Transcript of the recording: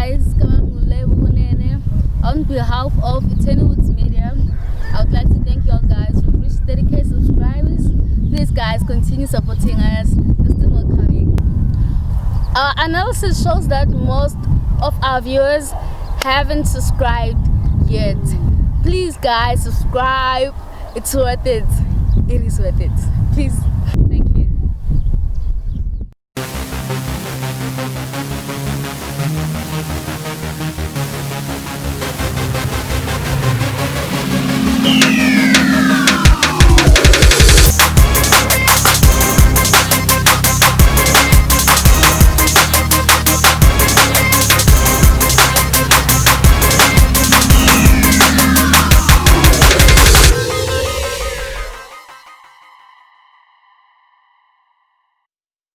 guys, on behalf of Eternwoods Media, I would like to thank you all guys. We've reached 30k subscribers. Please guys, continue supporting us. There's still more coming. Our analysis shows that most of our viewers haven't subscribed yet. Please guys, subscribe. It's worth it. It is worth it. Please.